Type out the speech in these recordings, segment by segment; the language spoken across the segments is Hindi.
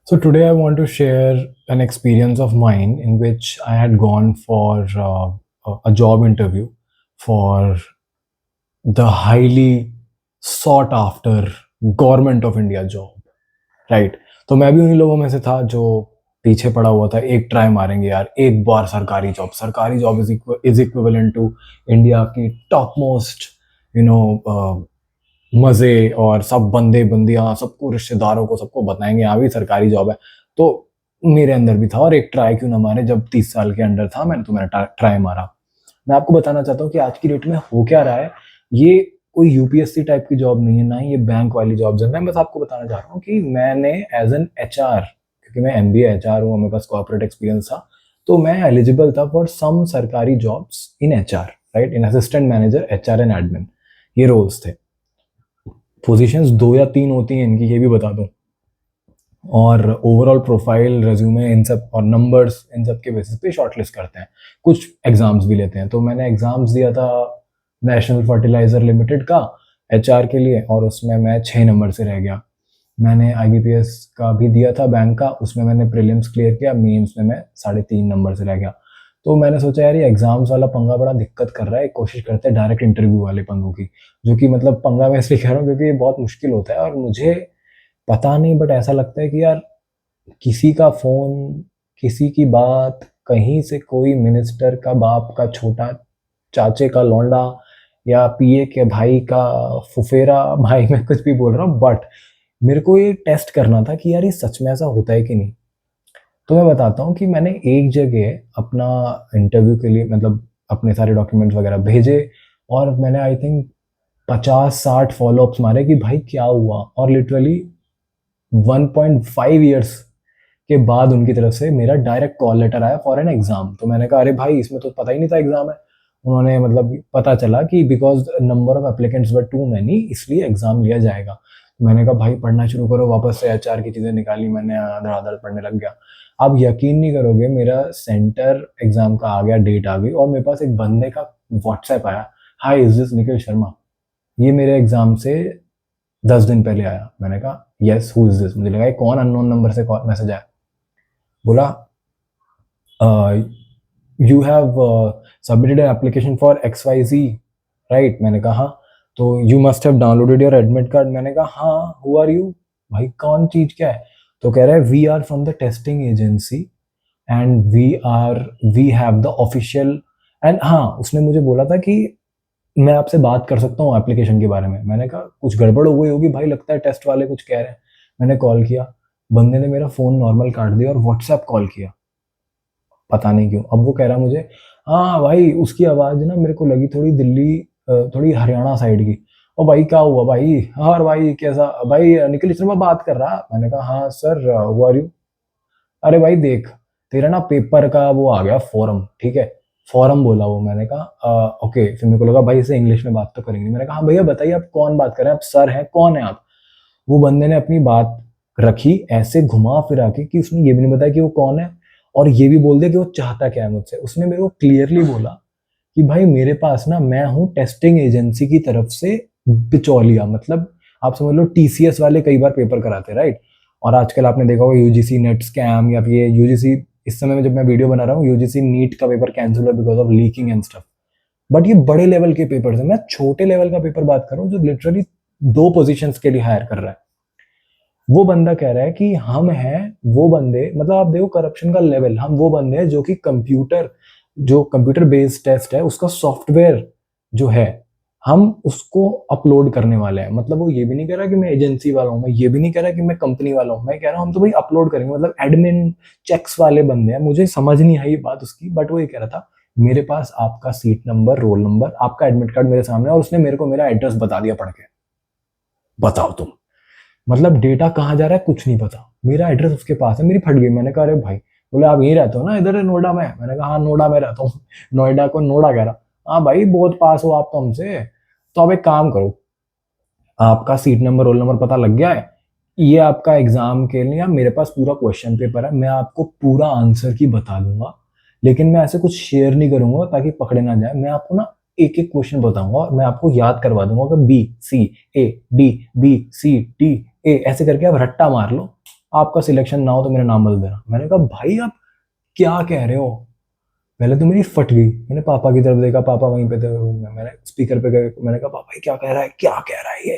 So today I want to share an experience of mine in which I had gone for a job interview for the highly sought after government of India job, right? तो मैं भी उन्हीं लोगों में से था जो पीछे पड़ा हुआ था, एक ट्राई मारेंगे यार, एक बार सरकारी job is equivalent to India की टॉप मोस्ट यू नो मज़े, और सब बंदे बंदियाँ सबको, रिश्तेदारों को सबको बताएँगे हाँ भी सरकारी जॉब है। तो मेरे अंदर भी था, और एक ट्राई क्यों ना मारे, जब 30 साल के अंडर था मैंने, तो मैंने ट्राई मारा। मैं आपको बताना चाहता हूँ कि आज की डेट में हो क्या रहा है, ये कोई यूपीएससी टाइप की जॉब नहीं है, ना ही ये बैंक वाली जॉब्स है। मैं बस आपको बताना चाह रहा हूँ कि मैंने एज़ एन एचआर, क्योंकि मैं एमबीए एचआर हूँ, मेरे पास कॉर्पोरेट एक्सपीरियंस था, तो मैं एलिजिबल था फॉर सम सरकारी jobs in HR, right? In assistant manager, HR and admin, ये रोल्स थे। पोजीशंस 2 या 3 होती हैं इनकी, ये भी बता दूँ। और ओवरऑल प्रोफाइल, रिज्यूमे, इन सब और नंबर्स, इन सब के बेसिस पे शॉर्टलिस्ट करते हैं। कुछ एग्ज़ाम्स भी लेते हैं। तो मैंने एग्ज़ाम्स दिया था नेशनल फर्टिलाइज़र लिमिटेड का एचआर के लिए, और उसमें मैं 6 नंबर से रह गया। मैंने आईबीपीएस का भी दिया था बैंक का, उसमें मैंने प्रीलिम्स क्लियर किया, मेंस में मैं 3.5 नंबर से रह गया। तो मैंने सोचा यार ये एग्ज़ाम्स वाला पंगा बड़ा दिक्कत कर रहा है, कोशिश करते हैं डायरेक्ट इंटरव्यू वाले पंगों की। जो कि मतलब पंगा मैं इसलिए कह रहा हूँ क्योंकि ये बहुत मुश्किल होता है, और मुझे पता नहीं बट ऐसा लगता है कि यार किसी का फ़ोन, किसी की बात, कहीं से कोई मिनिस्टर का बाप का छोटा, चाचे का लौंडा, या पीए के भाई का फुफेरा भाई, मैं कुछ भी बोल रहा हूँ, बट मेरे को ये टेस्ट करना था कि यार ये सच में ऐसा होता है कि नहीं। तो मैं बताता हूँ कि मैंने एक जगह अपना इंटरव्यू के लिए मतलब अपने सारे डॉक्यूमेंट्स वगैरह भेजे, और मैंने आई थिंक 50-60 फॉलोअप्स मारे कि भाई क्या हुआ, और लिटरली 1.5 ईयर्स के बाद उनकी तरफ से मेरा डायरेक्ट कॉल लेटर आया फॉर एन एग्ज़ाम। तो मैंने कहा अरे भाई इसमें तो पता ही नहीं था एग्ज़ाम है। उन्होंने मतलब पता चला कि because number of applicants were too many, इसलिए एग्ज़ाम लिया जाएगा। तो मैंने कहा भाई पढ़ना शुरू करो, वापस से एचआर की चीज़ें निकाली मैंने, धड़ाधड़ पढ़ने लग गया। आप यकीन नहीं करोगे, मेरा सेंटर एग्ज़ाम का आ गया, डेट आ गई, और मेरे पास एक बंदे का व्हाट्सएप आया, हाय इज़ दिस निखिल शर्मा? ये मेरे एग्ज़ाम से 10 दिन पहले आया। मैंने कहा येस, हू इज़ दिस? मुझे लगा ये कौन अननोन नंबर से कॉल मैसेज आया। बोला you have submitted an application for X Y G, right? मैंने कहा हाँ। तो you must have downloaded your admit card. मैंने कहा हाँ। Who are you? भाई कौन चीज क्या है? तो कह रहा है we are from the testing agency and we have the official. And हाँ, उसने मुझे बोला था कि मैं आपसे बात कर सकता हूँ एप्लीकेशन के बारे में। मैंने कहा कुछ गड़बड़ हो गई होगी भाई, लगता है टेस्ट वाले कुछ कह रहे हैं। मैंने कॉल किया, बंदे ने मेरा फ़ोन नॉर्मल काट दिया और व्हाट्सएप कॉल किया, पता नहीं क्यों। अब वो कह रहा मुझे, हाँ भाई उसकी आवाज़ ना मेरे को लगी थोड़ी दिल्ली, थोड़ी हरियाणा साइड की। ओ भाई क्या हुआ भाई? हाँ और भाई कैसा भाई, निखिल शर्मा बात कर रहा? मैंने कहा हाँ सर, हु आर यू? अरे भाई देख, तेरा ना पेपर का वो आ गया फॉर्म, ठीक है? फॉर्म बोला वो। मैंने कहा ओके। फिर मेरे को लगा भाई इससे इंग्लिश में बात तो करेंगे। मैंने कहा हाँ भैया बताइए आप कौन बात कर रहे हैं, आप सर हैं, कौन है आप? वो बंदे ने अपनी बात रखी ऐसे घुमा फिरा के कि उसने ये भी नहीं बताया कि वो कौन है, और ये भी बोल दिया कि वो चाहता क्या है मुझसे। उसने मेरे को क्लियरली बोला कि भाई मेरे पास ना, मैं हूँ टेस्टिंग एजेंसी की तरफ से बिचौलिया, मतलब आप समझ लो टीसीएस वाले कई बार पेपर कराते हैं, राइट? और आजकल आपने देखा होगा यूजीसी नेट स्कैम, या फिर ये यूजीसी, इस समय में जब मैं वीडियो बना रहा हूँ यूजीसी नीट का पेपर कैंसिल हुआ because of leaking and stuff. But ये बड़े लेवल के पेपर्स हैं, मैं छोटे लेवल का पेपर बात कर रहा हूँ जो लिटरली 2 पोजीशंस के लिए हायर कर रहा है। वो बंदा कह रहा है कि हम हैं वो बंदे, मतलब आप देखो करप्शन का लेवल, हम वो बंदे हैं जो कि कंप्यूटर बेस्ड टेस्ट है उसका सॉफ्टवेयर जो है, हम उसको अपलोड करने वाले हैं। मतलब वो ये भी नहीं कह रहा कि मैं एजेंसी वाला हूँ, मैं ये भी नहीं कह रहा कि मैं कंपनी वाला हूँ, मैं कह रहा हूँ हम तो भाई अपलोड करेंगे, मतलब एडमिन चेक्स वाले बंदे हैं। मुझे समझ नहीं आई बात उसकी, बट वो ये कह रहा था मेरे पास आपका सीट नंबर, रोल नंबर, आपका एडमिट कार्ड मेरे सामने है, और उसने मेरे को मेरा एड्रेस बता दिया पढ़ के। बताओ तुम, मतलब डेटा कहाँ जा रहा है कुछ नहीं पता, मेरा एड्रेस उसके पास है। मेरी फट गई। मैंने कहा अरे भाई, बोले आप यहीं रहते हो ना इधर नोएडा में? मैंने कहा हाँ नोएडा में रहता हूँ। नोएडा को नोएडा कह रहा, हाँ भाई बहुत पास हो आप तो हमसे। तो आप एक काम करो, आपका सीट नंबर, रोल नंबर पता लग गया है, ये आपका एग्जाम के लिए, मेरे पास पूरा क्वेश्चन पेपर है, मैं आपको पूरा आंसर की बता दूंगा, लेकिन मैं ऐसे कुछ शेयर नहीं करूंगा ताकि पकड़े ना जाए। मैं आपको ना एक एक क्वेश्चन बताऊंगा और मैं आपको याद करवा दूंगा कि B C A D, B C D A, ऐसे करके आप रट्टा मार लो, आपका सिलेक्शन ना हो तो मेरा नाम बदल देना। मैंने कहा भाई आप क्या कह रहे हो? पहले तो मेरी फट गई, मैंने पापा की तरफ देखा, पापा वहीं पे थे रूम में। मैंने स्पीकर पे गए, मैंने कहा पापा ये क्या कह रहा है, क्या कह रहा है ये?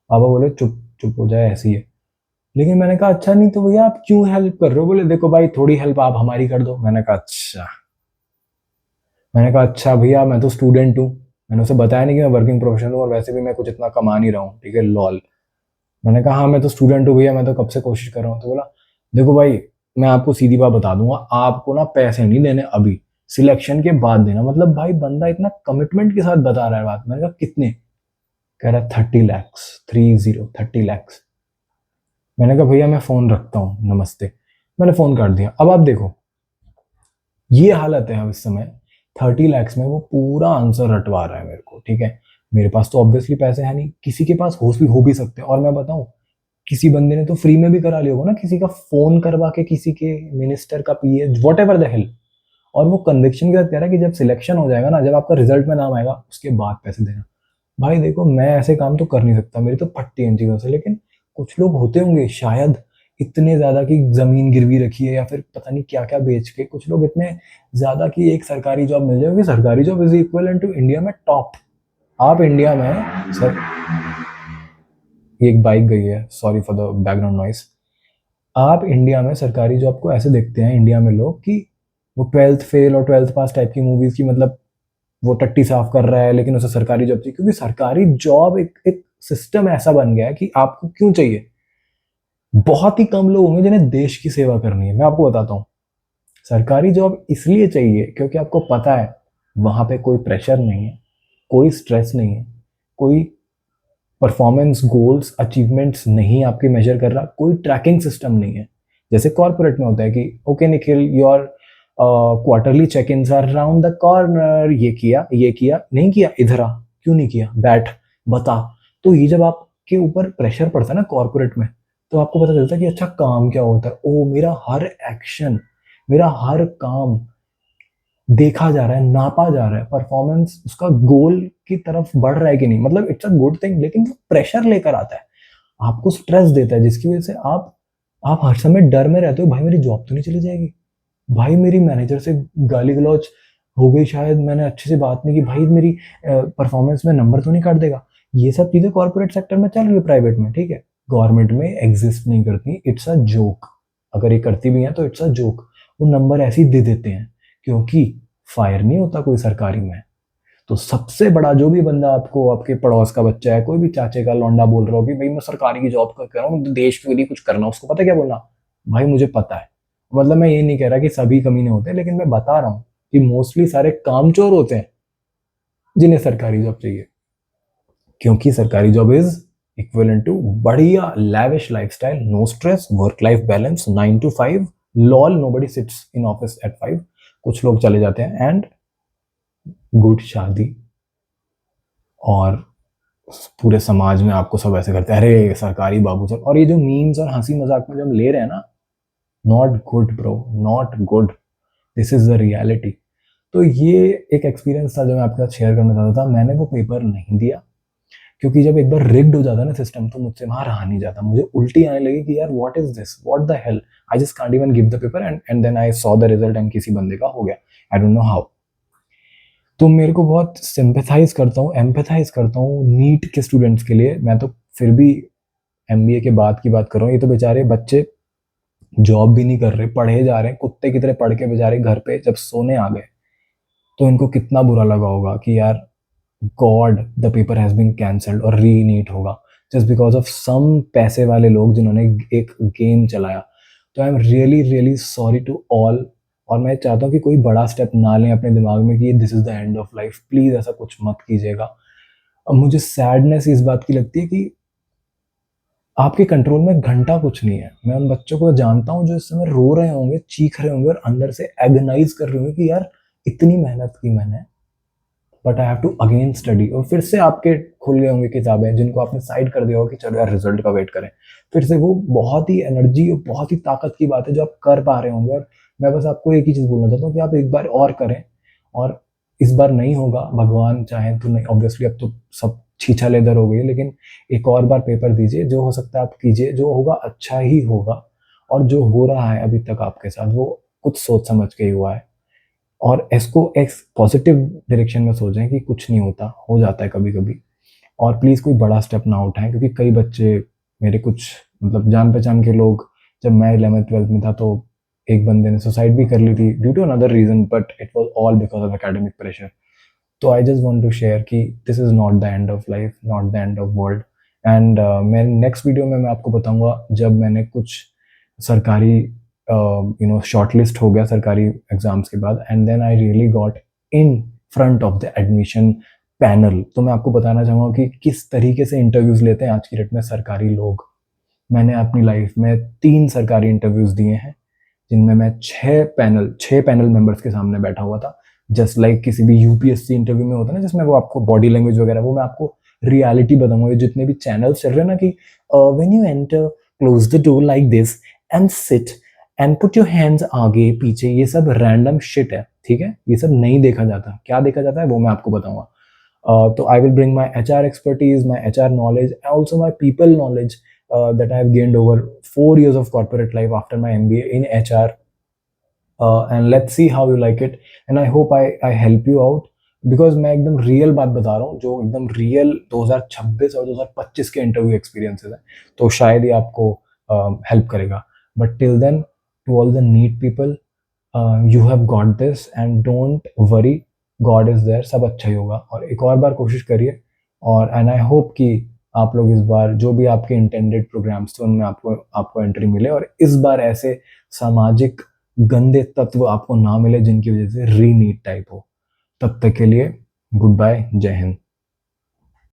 पापा बोले चुप चुप हो जाए, ऐसी है। लेकिन मैंने कहा अच्छा नहीं तो भैया आप क्यों हेल्प कर रहे हो? बोले देखो भाई थोड़ी हेल्प आप हमारी कर दो। मैंने कहा अच्छा। मैंने कहा अच्छा भैया मैं तो स्टूडेंट हूँ। मैंने उसे बताया नहीं कि मैं वर्किंग प्रोफेशनल हूँ और वैसे भी मैं कुछ इतना कमा नहीं रहा हूँ, ठीक है, लॉल। मैंने कहा हाँ मैं तो स्टूडेंट हूँ भैया, मैं तो कब से कोशिश कर रहा हूँ। तो बोला देखो भाई मैं आपको सीधी बात बता दूंगा, आपको ना पैसे नहीं देने अभी, सिलेक्शन के बाद देना। मतलब भाई बंदा इतना कमिटमेंट के साथ बता रहा है बात। मैंने कहा कितने? कह रहा 30 lakhs, 30 lakhs। मैंने कहा भैया मैं फोन रखता हूँ, नमस्ते। मैंने फोन काट दिया। अब आप देखो ये हालत है अब इस समय, 30 lakhs में वो पूरा आंसर रटवा रहा है मेरे को, ठीक है। मेरे पास तो ऑब्वियसली पैसे है नहीं, किसी के पास हो भी सकते हैं। और मैं बताऊं किसी बंदे ने तो फ्री में भी करा लिया होगा ना, किसी का फोन करवा के, किसी के मिनिस्टर का पीए, वॉट एवर द हेल। और वो कन्विक्शन के साथ कह रहा है कि जब सिलेक्शन हो जाएगा ना, जब आपका रिजल्ट में नाम आएगा उसके बाद पैसे देना। भाई देखो मैं ऐसे काम तो कर नहीं सकता, मेरी तो फटती है इन चीज़ों से। लेकिन कुछ लोग होते होंगे शायद इतने ज़्यादा कि ज़मीन गिरवी रखी है या फिर पता नहीं क्या क्या बेच के, कुछ लोग इतने ज़्यादा कि एक सरकारी जॉब मिल जाएगी। सरकारी job is equal to India में टॉप। आप इंडिया में सर, ये एक बाइक गई है, sorry for the background noise. आप इंडिया में सरकारी जॉब को ऐसे देखते हैं इंडिया में लोग कि वो 12th फेल और 12th पास टाइप की मूवीज की, मतलब वो टट्टी साफ कर रहा है लेकिन उसे सरकारी जॉब चाहिए। क्योंकि सरकारी जॉब एक सिस्टम ऐसा बन गया है कि आपको क्यों चाहिए। बहुत ही कम लोग होंगे जिन्हें देश की सेवा करनी है। मैं आपको बताता हूँ, सरकारी जॉब इसलिए चाहिए क्योंकि आपको पता है वहां पे कोई प्रेशर नहीं है, कोई स्ट्रेस नहीं है, कोई परफॉर्मेंस गोल्स अचीवमेंट्स नहीं आपके मेजर कर रहा, कोई ट्रैकिंग सिस्टम नहीं है। जैसे कॉर्पोरेट में होता है कि okay Nikhil your quarterly check in are round the corner, ये किया नहीं किया, इधर आ, क्यों नहीं किया, बैठ, बता। तो ये जब आपके ऊपर प्रेशर पड़ता है ना कॉर्पोरेट में, तो आपको पता चलता है कि अच्छा काम क्या होता है। ओ मेरा हर एक्शन, मेरा हर काम देखा जा रहा है, नापा जा रहा है, परफॉर्मेंस उसका गोल की तरफ बढ़ रहा है कि नहीं। मतलब इट्स अ गुड थिंग। लेकिन वो प्रेशर लेकर आता है, आपको स्ट्रेस देता है, जिसकी वजह से आप हर समय डर में रहते हो भाई मेरी जॉब तो नहीं चली जाएगी, भाई मेरी मैनेजर से गाली गलौज हो गई, शायद मैंने अच्छे से बात नहीं की, भाई मेरी परफॉर्मेंस में नंबर तो नहीं काट देगा। ये सब चीजें कॉर्पोरेट सेक्टर में चल रही है, प्राइवेट में ठीक है, गवर्नमेंट में एग्जिस्ट नहीं करती। It's a joke. अगर ये करती भी है तो इट्स अ जोक। वो नंबर ऐसे ही दे देते हैं क्योंकि फायर नहीं होता कोई सरकारी में। तो सबसे बड़ा जो भी बंदा आपको, आपके पड़ोस का बच्चा है, कोई भी चाचे का लौंडा बोल रहा हो कि भाई मैं सरकारी की जॉब कर रहा हूँ, देश के लिए कुछ करना, उसको पता क्या बोलना, भाई मुझे पता है। मतलब मैं ये नहीं कह रहा कि सभी कमीने होते हैं, लेकिन मैं बता रहा हूँ कि मोस्टली सारे कामचोर होते हैं जिन्हें सरकारी जॉब चाहिए। क्योंकि सरकारी जॉब इज इक्विवेलेंट टू बढ़िया lavish lifestyle, no stress, work life balance, 9 to 5, lol nobody sits in office at 5, कुछ लोग चले जाते हैं, एंड गुड शादी। और पूरे समाज में आपको सब ऐसे करते हैं, अरे सरकारी बाबू सर। और ये जो मीम्स और हंसी मजाक में जो हम ले रहे हैं ना, not good bro, not good, this is the reality. तो ये एक एक्सपीरियंस था जो मैं आपके साथ शेयर करना चाहता था। मैंने वो पेपर नहीं दिया क्योंकि जब एक बार रिग्ड हो जाता है ना सिस्टम, तो मुझसे वहां रहा नहीं जाता, मुझे उल्टी आने लगी कि यार what is this, what the hell, I just can't even give the paper and then I saw the result and किसी बंदे का हो गया, आई डोंट नो हाउ। तो मेरे को बहुत सिंपैथाइज करता हूँ, एम्पैथाइज करता हूँ नीट के स्टूडेंट्स के लिए। मैं तो फिर भी एमबीए के बाद की बात कर रहा हूँ। ये तो बेचारे बच्चे जॉब भी नहीं कर रहे, पढ़े जा रहे हैं, कुत्ते की तरह पढ़ के बेचारे घर पे जब सोने आ गए तो इनको कितना बुरा लगा होगा कि यार god the paper has been cancelled और री नीट होगा जस्ट बिकॉज ऑफ सम पैसे वाले लोग जिन्होंने एक गेम चलाया। तो I am really really sorry to all. और मैं चाहता हूँ कि कोई बड़ा स्टेप ना लें अपने दिमाग में कि this is the end of life, please ऐसा कुछ मत कीजिएगा। अब मुझे सैडनेस इस बात की लगती है कि आपके कंट्रोल में घंटा कुछ नहीं है। मैं उन बच्चों को जानता हूँ जो इस समय रो रहे होंगे, चीख रहे होंगे और अंदर से एगनाइज कर रहे होंगे कि यार इतनी मेहनत की मैंने, but I have to again study. और फिर से आपके खुल गए होंगे किताबें जिनको आपने साइड कर दिया होगा कि चलो यार रिजल्ट का वेट करें। फिर से वो बहुत ही एनर्जी और बहुत ही ताकत की बात है जो आप कर पा रहे होंगे। और मैं बस आपको एक ही चीज़ बोलना चाहता हूँ कि आप एक बार और करें। और इस बार नहीं होगा, भगवान चाहे तो नहीं, ऑब्वियसली अब तो सब छीछा लेदर हो गई है, लेकिन एक और बार पेपर दीजिए, जो हो सकता है आप कीजिए, जो होगा अच्छा ही होगा। और जो हो रहा है अभी तक आपके साथ वो कुछ सोच समझ के ही हुआ है। और इसको एक पॉजिटिव डायरेक्शन में सोचें कि कुछ नहीं होता, हो जाता है कभी-कभी। और प्लीज़ कोई बड़ा स्टेप ना उठाएँ, क्योंकि कई बच्चे, मेरे कुछ मतलब जान-पहचान के लोग, जब मैं 11th-12th में था तो एक बंदे ने सुसाइड भी कर ली थी due to another reason, but it was all because of academic pressure. तो I just want to share कि this is not the end of life, not the end of world. And मैं नेक्स्ट वीडियो में मैं आपको बताऊँगा, जब मैंने कुछ सरकारी शॉर्टलिस्ट हो गया सरकारी एग्ज़ाम्स के बाद, and then I really got in front of the admission panel. तो मैं आपको बताना चाहूँगा कि किस तरीके से इंटरव्यूज़ लेते हैं आज की डेट में सरकारी लोग। मैंने अपनी लाइफ में 3 सरकारी इंटरव्यूज़ दिए हैं, जिनमें मैं 6 पैनल मेंबर्स के सामने बैठा हुआ था। जस्ट लाइक किसी भी यूपीएससी इंटरव्यू में होता है ना, जिसमें वो आपको बॉडी लैंग्वेज वगैरह, वो मैं आपको रियलिटी बताऊँगा। ये जितने भी चैनल्स चल रहे हैं ना कि when you enter close the door like this and sit and put your hands आगे पीछे, ये सब रैंडम शिट है, ठीक है? ये सब नहीं देखा जाता। क्या देखा जाता है वो मैं आपको बताऊँगा। So I will bring my HR expertise, my HR knowledge, and also my people knowledge that I have gained over 4 years of corporate life after my MBA in HR. And let's see how you like it. And I hope I help you out, because मैं एकदम रियल बात बता रहा हूँ, जो एकदम रियल 2026 और 2025 के इंटरव्यू एक्सपीरियंसेस हैं, तो शायद ये आपको हेल्प करेगा। But till then, to all the NEET people, you have got this and don't worry, god is there, सब अच्छा ही होगा। और एक और बार कोशिश करिए, और एंड आई होप कि आप लोग इस बार जो भी आपके इंटेंडेड प्रोग्राम्स थे उनमें आपको आपको एंट्री मिले, और इस बार ऐसे सामाजिक गंदे तत्व आपको ना मिले जिनकी वजह से रीनीट टाइप हो। तब तक के लिए गुड बाय, जय हिंद।